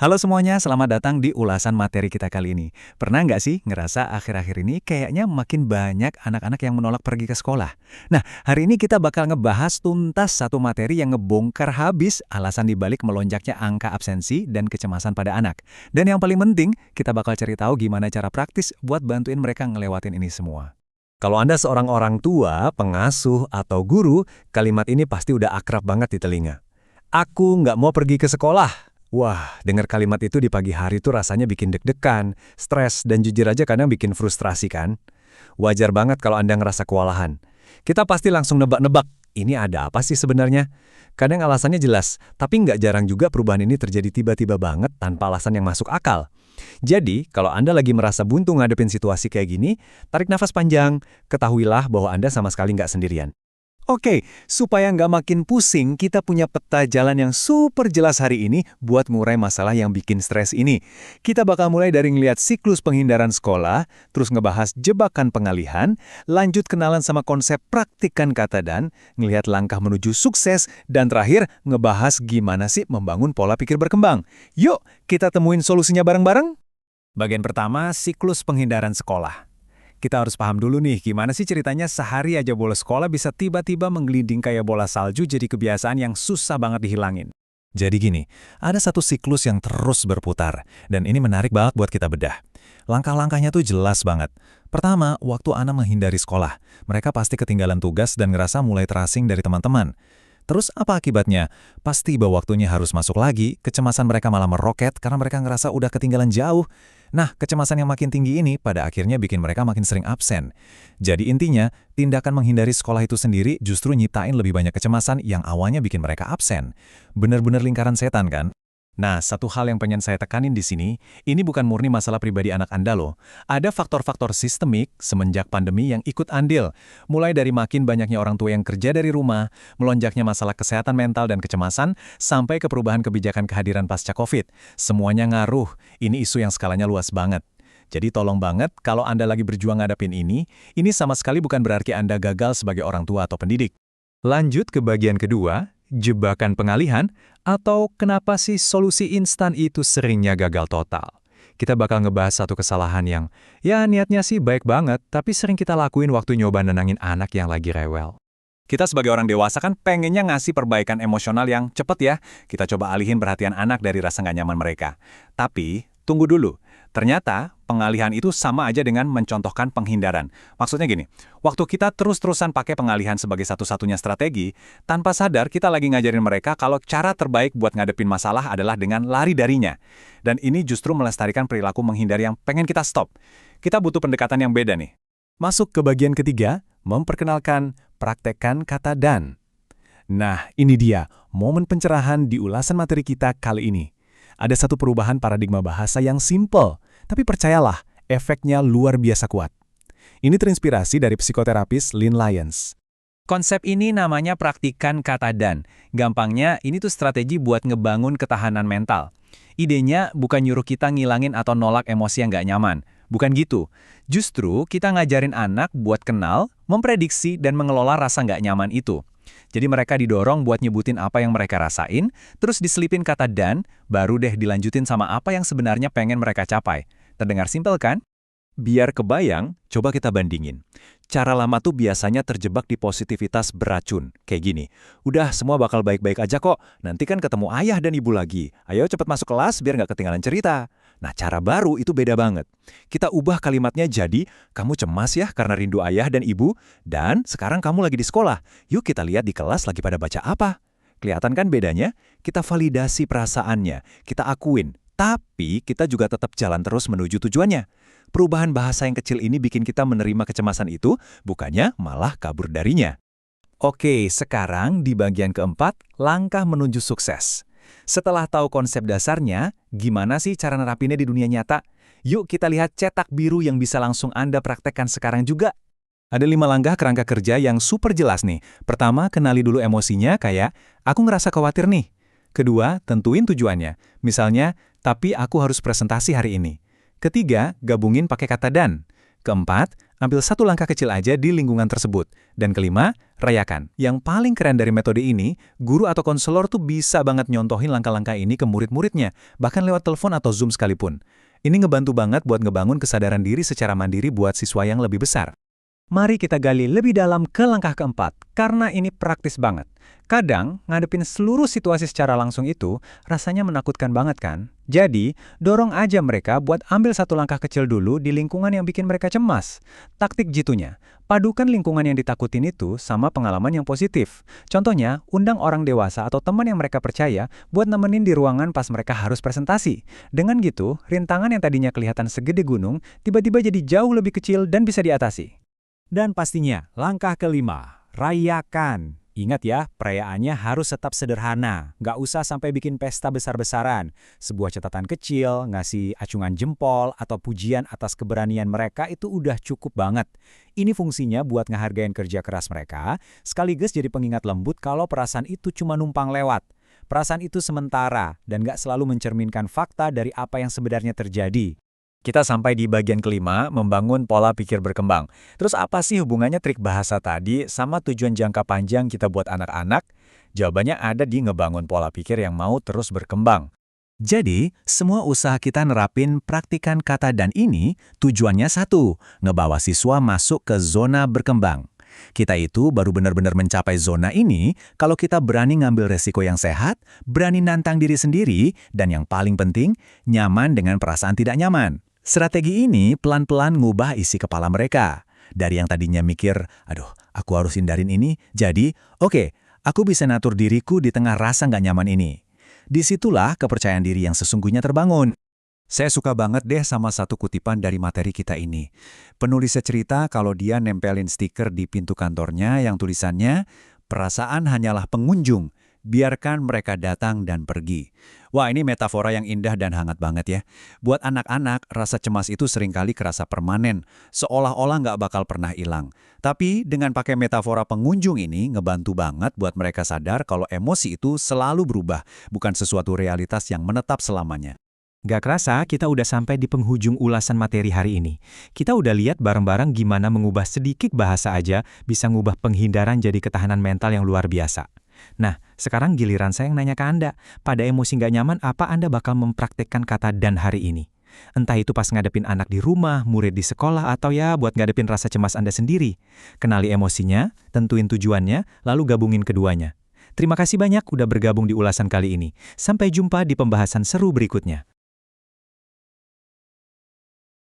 Halo semuanya, selamat datang di ulasan materi kita kali ini. Pernah nggak sih ngerasa akhir-akhir ini kayaknya makin banyak anak-anak yang menolak pergi ke sekolah? Nah, hari ini kita bakal ngebahas tuntas satu materi yang ngebongkar habis alasan dibalik melonjaknya angka absensi dan kecemasan pada anak. Dan yang paling penting, kita bakal cari tahu gimana cara praktis buat bantuin mereka ngelewatin ini semua. Kalau Anda seorang orang tua, pengasuh, atau guru, kalimat ini pasti udah akrab banget di telinga. Aku nggak mau pergi ke sekolah. Wah, dengar kalimat itu di pagi hari tuh rasanya bikin deg-degan, stres, dan jujur aja kadang bikin frustrasi kan? Wajar banget kalau Anda ngerasa kewalahan. Kita pasti langsung nebak-nebak, ini ada apa sih sebenarnya? Kadang alasannya jelas, tapi nggak jarang juga perubahan ini terjadi tiba-tiba banget tanpa alasan yang masuk akal. Jadi, kalau Anda lagi merasa buntu ngadepin situasi kayak gini, tarik nafas panjang, ketahuilah bahwa Anda sama sekali nggak sendirian. Oke, supaya nggak makin pusing, kita punya peta jalan yang super jelas hari ini buat ngurai masalah yang bikin stres ini. Kita bakal mulai dari ngeliat siklus penghindaran sekolah, terus ngebahas jebakan pengalihan, lanjut kenalan sama konsep praktikan kata dan, ngelihat langkah menuju sukses, dan terakhir ngebahas gimana sih membangun pola pikir berkembang. Yuk, kita temuin solusinya bareng-bareng. Bagian pertama, siklus penghindaran sekolah. Kita harus paham dulu nih, gimana sih ceritanya sehari aja bolos sekolah bisa tiba-tiba menggelinding kayak bola salju jadi kebiasaan yang susah banget dihilangin. Jadi gini, ada satu siklus yang terus berputar, dan ini menarik banget buat kita bedah. Langkah-langkahnya tuh jelas banget. Pertama, waktu anak menghindari sekolah, mereka pasti ketinggalan tugas dan ngerasa mulai terasing dari teman-teman. Terus apa akibatnya? Pas tiba waktunya harus masuk lagi, kecemasan mereka malah meroket karena mereka ngerasa udah ketinggalan jauh. Nah, kecemasan yang makin tinggi ini pada akhirnya bikin mereka makin sering absen. Jadi intinya, tindakan menghindari sekolah itu sendiri justru nyiptain lebih banyak kecemasan yang awalnya bikin mereka absen. Bener-bener lingkaran setan kan? Nah, satu hal yang pengen saya tekanin di sini, ini bukan murni masalah pribadi anak Anda loh. Ada faktor-faktor sistemik semenjak pandemi yang ikut andil. Mulai dari makin banyaknya orang tua yang kerja dari rumah, melonjaknya masalah kesehatan mental dan kecemasan, sampai ke perubahan kebijakan kehadiran pasca COVID. Semuanya ngaruh, ini isu yang skalanya luas banget. Jadi tolong banget, kalau Anda lagi berjuang ngadapin ini sama sekali bukan berarti Anda gagal sebagai orang tua atau pendidik. Lanjut ke bagian kedua, jebakan pengalihan, atau kenapa sih solusi instan itu seringnya gagal total. Kita bakal ngebahas satu kesalahan yang, ya niatnya sih baik banget, tapi sering kita lakuin waktu nyoba nenangin anak yang lagi rewel. Kita sebagai orang dewasa kan pengennya ngasih perbaikan emosional yang cepet ya. Kita coba alihin perhatian anak dari rasa nggak nyaman mereka. Tapi, tunggu dulu. Ternyata, pengalihan itu sama aja dengan mencontohkan penghindaran. Maksudnya gini, waktu kita terus-terusan pakai pengalihan sebagai satu-satunya strategi, tanpa sadar kita lagi ngajarin mereka kalau cara terbaik buat ngadepin masalah adalah dengan lari darinya. Dan ini justru melestarikan perilaku menghindari yang pengen kita stop. Kita butuh pendekatan yang beda nih. Masuk ke bagian ketiga, memperkenalkan praktekkan kata dan. Nah, ini dia, momen pencerahan di ulasan materi kita kali ini. Ada satu perubahan paradigma bahasa yang simple, tapi percayalah, efeknya luar biasa kuat. Ini terinspirasi dari psikoterapis Lynn Lyons. Konsep ini namanya praktikan kata dan. Gampangnya, ini tuh strategi buat ngebangun ketahanan mental. Idenya bukan nyuruh kita ngilangin atau nolak emosi yang nggak nyaman. Bukan gitu. Justru kita ngajarin anak buat kenal, memprediksi, dan mengelola rasa nggak nyaman itu. Jadi mereka didorong buat nyebutin apa yang mereka rasain, terus diselipin kata dan, baru deh dilanjutin sama apa yang sebenarnya pengen mereka capai. Terdengar simpel kan? Biar kebayang, coba kita bandingin. Cara lama tuh biasanya terjebak di positivitas beracun. Kayak gini, udah semua bakal baik-baik aja kok, nanti kan ketemu ayah dan ibu lagi. Ayo cepet masuk kelas biar nggak ketinggalan cerita. Nah, cara baru itu beda banget. Kita ubah kalimatnya jadi, kamu cemas ya karena rindu ayah dan ibu, dan sekarang kamu lagi di sekolah. Yuk kita lihat di kelas lagi pada baca apa. Kelihatan kan bedanya? Kita validasi perasaannya, kita akuin, tapi kita juga tetap jalan terus menuju tujuannya. Perubahan bahasa yang kecil ini bikin kita menerima kecemasan itu, bukannya malah kabur darinya. Oke, sekarang di bagian keempat, langkah menuju sukses. Setelah tahu konsep dasarnya, gimana sih cara nerapinnya di dunia nyata? Yuk kita lihat cetak biru yang bisa langsung Anda praktekkan sekarang juga. Ada 5 langkah kerangka kerja yang super jelas nih. Pertama, kenali dulu emosinya kayak, aku ngerasa khawatir nih. Kedua, tentuin tujuannya. Misalnya, tapi aku harus presentasi hari ini. Ketiga, gabungin pakai kata dan. Keempat, ambil satu langkah kecil aja di lingkungan tersebut. Dan kelima, Rayakan. Yang paling keren dari metode ini, guru atau konselor tuh bisa banget nyontohin langkah-langkah ini ke murid-muridnya, bahkan lewat telepon atau Zoom sekalipun. Ini ngebantu banget buat ngebangun kesadaran diri secara mandiri buat siswa yang lebih besar. Mari kita gali lebih dalam ke langkah keempat, karena ini praktis banget. Kadang, ngadepin seluruh situasi secara langsung itu rasanya menakutkan banget kan? Jadi, dorong aja mereka buat ambil satu langkah kecil dulu di lingkungan yang bikin mereka cemas. Taktik jitunya, padukan lingkungan yang ditakutin itu sama pengalaman yang positif. Contohnya, undang orang dewasa atau teman yang mereka percaya buat nemenin di ruangan pas mereka harus presentasi. Dengan gitu, rintangan yang tadinya kelihatan segede gunung, tiba-tiba jadi jauh lebih kecil dan bisa diatasi. Dan pastinya, langkah kelima, rayakan. Ingat ya, perayaannya harus tetap sederhana. Nggak usah sampai bikin pesta besar-besaran. Sebuah catatan kecil, ngasih acungan jempol, atau pujian atas keberanian mereka itu udah cukup banget. Ini fungsinya buat ngehargain kerja keras mereka, sekaligus jadi pengingat lembut kalau perasaan itu cuma numpang lewat. Perasaan itu sementara, dan nggak selalu mencerminkan fakta dari apa yang sebenarnya terjadi. Kita sampai di bagian kelima, membangun pola pikir berkembang. Terus apa sih hubungannya trik bahasa tadi sama tujuan jangka panjang kita buat anak-anak? Jawabannya ada di ngebangun pola pikir yang mau terus berkembang. Jadi, semua usaha kita nerapin praktikan kata dan ini tujuannya satu, ngebawa siswa masuk ke zona berkembang. Kita itu baru benar-benar mencapai zona ini kalau kita berani ngambil resiko yang sehat, berani nantang diri sendiri, dan yang paling penting, nyaman dengan perasaan tidak nyaman. Strategi ini pelan-pelan ngubah isi kepala mereka. Dari yang tadinya mikir, aduh, aku harus hindarin ini, jadi, oke, aku bisa natur diriku di tengah rasa nggak nyaman ini. Disitulah kepercayaan diri yang sesungguhnya terbangun. Saya suka banget deh sama satu kutipan dari materi kita ini. Penulisnya cerita kalau dia nempelin stiker di pintu kantornya yang tulisannya, perasaan hanyalah pengunjung, biarkan mereka datang dan pergi. Wah, ini metafora yang indah dan hangat banget ya. Buat anak-anak, rasa cemas itu seringkali kerasa permanen, seolah-olah nggak bakal pernah hilang. Tapi dengan pakai metafora pengunjung ini, ngebantu banget buat mereka sadar kalau emosi itu selalu berubah, bukan sesuatu realitas yang menetap selamanya. Gak kerasa kita udah sampai di penghujung ulasan materi hari ini. Kita udah lihat bareng-bareng gimana mengubah sedikit bahasa aja bisa ngubah penghindaran jadi ketahanan mental yang luar biasa. Nah, sekarang giliran saya yang nanya ke Anda, pada emosi nggak nyaman apa Anda bakal mempraktekkan kata dan hari ini? Entah itu pas ngadepin anak di rumah, murid di sekolah, atau ya buat ngadepin rasa cemas Anda sendiri. Kenali emosinya, tentuin tujuannya, lalu gabungin keduanya. Terima kasih banyak udah bergabung di ulasan kali ini. Sampai jumpa di pembahasan seru berikutnya.